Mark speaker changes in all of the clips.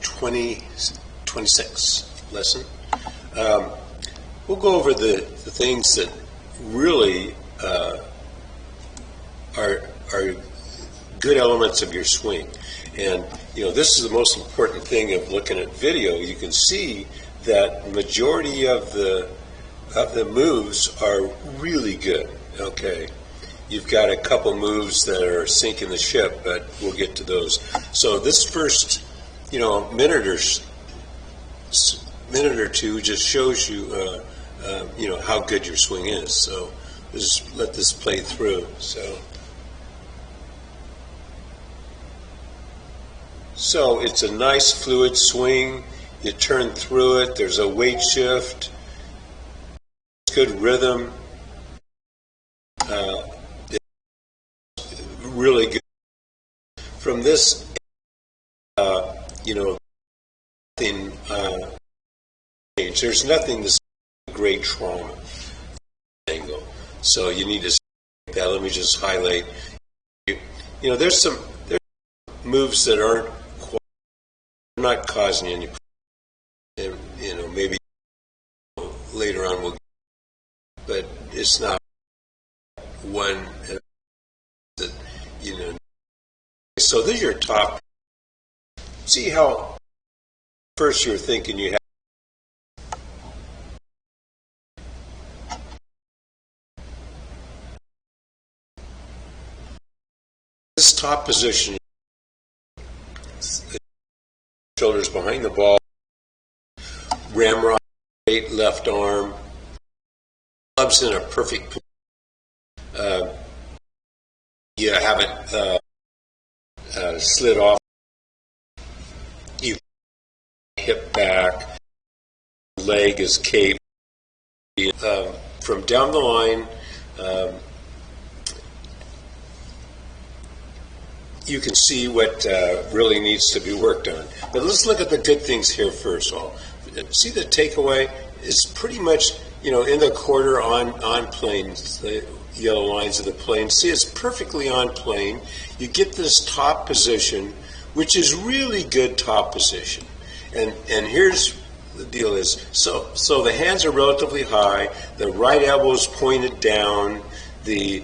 Speaker 1: 26 lesson. We'll go over the things that really are good elements of your swing. And this is the most important thing of looking at video. You can see that majority of the moves are really good. Okay, you've got a couple moves that are sinking the ship, but we'll get to those. So this first minute or two just shows you how good your swing is. So just let this play through. So it's a nice fluid swing. You turn through it. There's a weight shift. Good rhythm. Really good. From this, nothing. There's nothing that's great trauma angle. So you need to see that. Let me just highlight. There's some moves that aren't not causing any. Maybe later on we'll. But it's not one that So this is your top. See how first you're thinking you have. This top position, shoulders behind the ball, ramrod, straight left arm, clubs in a perfect position. You haven't slid off. You hip back, leg is caved. From down the line, you can see what really needs to be worked on. But let's look at the good things here first. See the takeaway is pretty much, in the quarter on plane, the yellow lines of the plane. See, it's perfectly on plane. You get this top position, which is really good top position. And here's the deal is, so the hands are relatively high, the right elbow is pointed down, the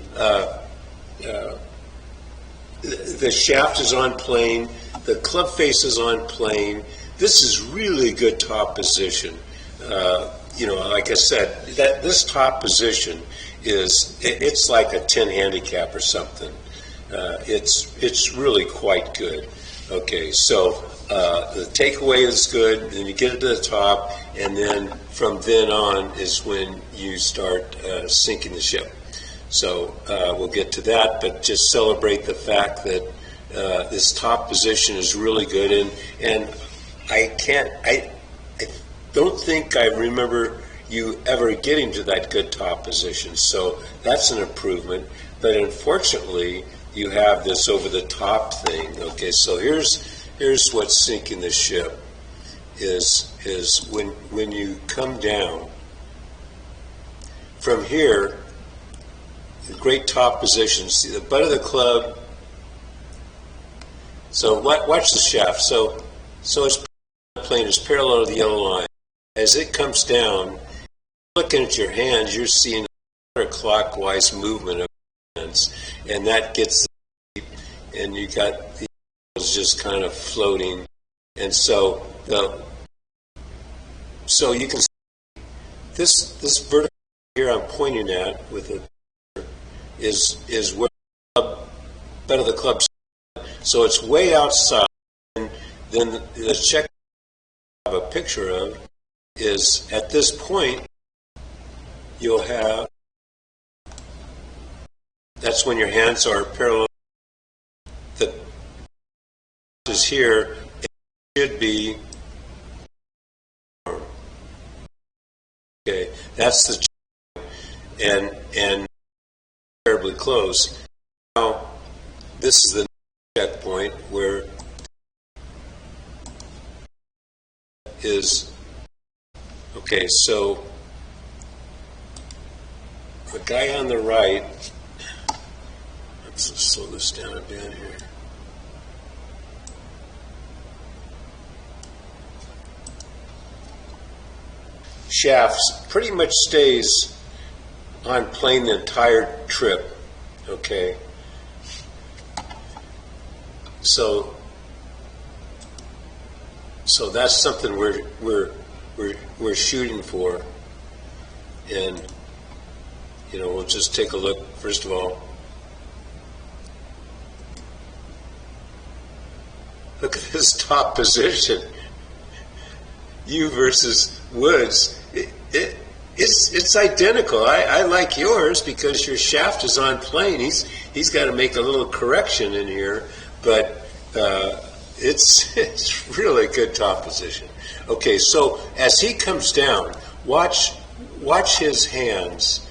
Speaker 1: shaft is on plane, the club face is on plane. This is really good top position. Like I said, that this top position it's like a 10 handicap or something. It's really quite good. Okay, so the takeaway is good, then you get it to the top, and then from then on is when you start sinking the ship. So we'll get to that, but just celebrate the fact that this top position is really good, and I don't think I remember you ever getting to that good top position. So that's an improvement, but unfortunately you have this over the top thing. Okay, so here's what's sinking the ship is when you come down from here, great top position. See the butt of the club. So watch the shaft. So it's plane is parallel to the yellow line. As it comes down, looking at your hands, you're seeing a clockwise movement of hands, and that gets and you got the just kind of floating, and so you can see this vertical here I'm pointing at with it is where the butt of the club. So it's way outside, and then the check I have a picture of is at this point you'll have, that's when your hands are parallel. The is here, it should be, okay, that's the check, and terribly close. Now this is the checkpoint where is, okay, so the guy on the right, let's just slow this down a bit here. shaft pretty much stays on plane the entire trip, okay? So that's something we're shooting for, and we'll just take a look first of all. Look at this top position. You versus Woods. It's identical. I like yours because your shaft is on plane. He's got to make a little correction in here, but it's really good top position. Okay, so as he comes down, watch his hands.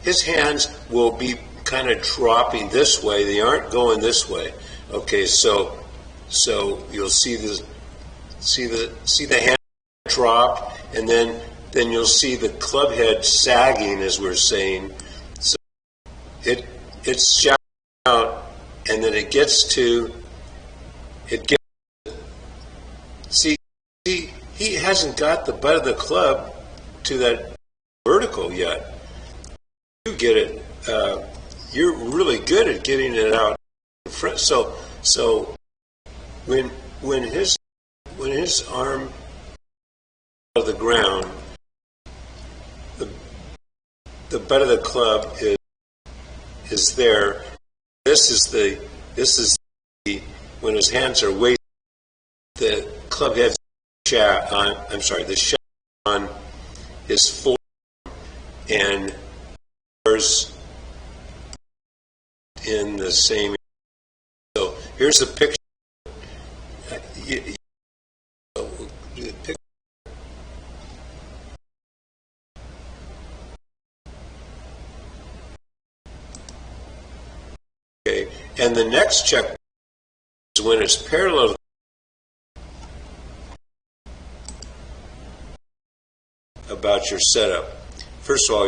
Speaker 1: His hands will be kind of dropping this way. They aren't going this way. Okay, so you'll see the hand drop, and then you'll see the club head sagging, as we're saying. So it's shot out, and then it gets. See, he hasn't got the butt of the club to that vertical yet. You get it. You're really good at getting it out in front. So when his arm of the ground, the butt of the club is there. This is the when his hands are weighted, the club head shaft on. I'm sorry, the shaft on his forearm and yours in the same. So here's the picture. Okay, and the next check is when it's parallel. About your setup. First of all,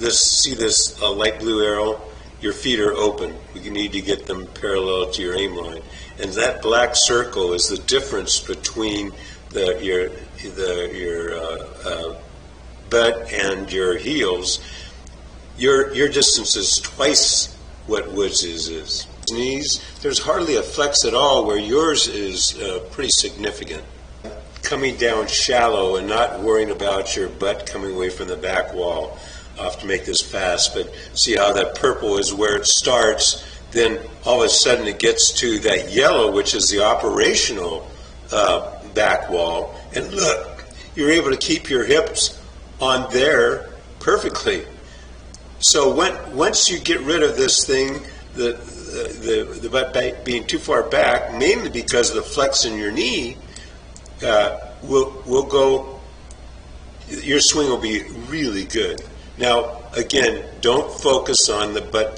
Speaker 1: see this light blue arrow. Your feet are open. You need to get them parallel to your aim line, and that black circle is the difference between your butt and your heels. Your distance is twice what Woods is. Knees, there's hardly a flex at all, where yours is pretty significant. Coming down shallow and not worrying about your butt coming away from the back wall. I'll have to make this fast, but see how that purple is where it starts, then all of a sudden it gets to that yellow, which is the operational back wall, and look, you're able to keep your hips on there perfectly. So once you get rid of this thing, the butt being too far back, mainly because of the flex in your knee, will go. Your swing will be really good. Now, again, don't focus on the butt